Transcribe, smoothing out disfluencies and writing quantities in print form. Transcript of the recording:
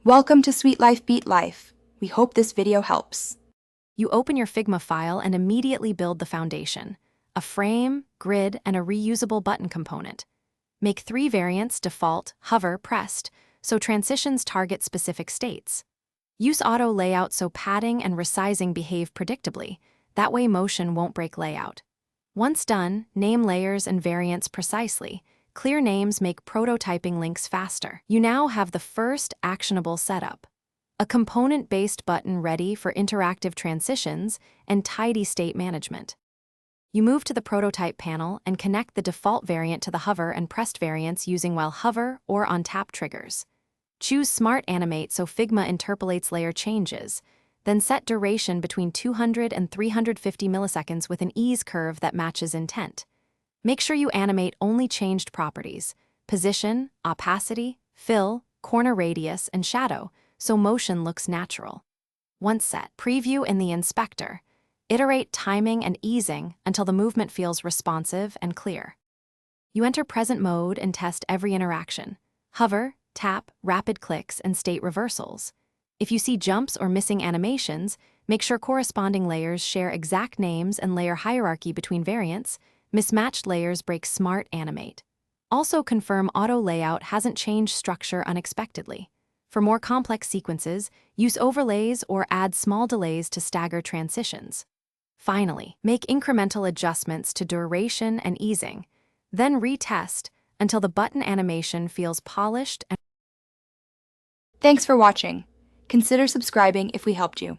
Welcome to Sweet Life Beat Life. We hope this video helps. You open your Figma file and immediately build the foundation: a frame, grid, and a reusable button component. Make 3 variants: default, hover, pressed, so transitions target specific states. Use auto layout so padding and resizing behave predictably. That way motion won't break layout. Once done, name layers and variants precisely. Clear names make prototyping links faster. You now have the first actionable setup: a component-based button ready for interactive transitions and tidy state management. You move to the prototype panel and connect the default variant to the hover and pressed variants using while hover or on tap triggers. Choose Smart Animate so Figma interpolates layer changes, then set duration between 200 and 350 milliseconds with an ease curve that matches intent. Make sure you animate only changed properties: position, opacity, fill, corner radius, and shadow, so motion looks natural. Once set, preview in the inspector. Iterate timing and easing until the movement feels responsive and clear. You enter present mode and test every interaction: hover, tap, rapid clicks, and state reversals. If you see jumps or missing animations, make sure corresponding layers share exact names and layer hierarchy between variants. Mismatched layers break Smart Animate. Also confirm auto layout hasn't changed structure unexpectedly. For more complex sequences, use overlays or add small delays to stagger transitions. Finally, make incremental adjustments to duration and easing, then retest until the button animation feels polished and Thanks for watching. Consider subscribing if we helped you.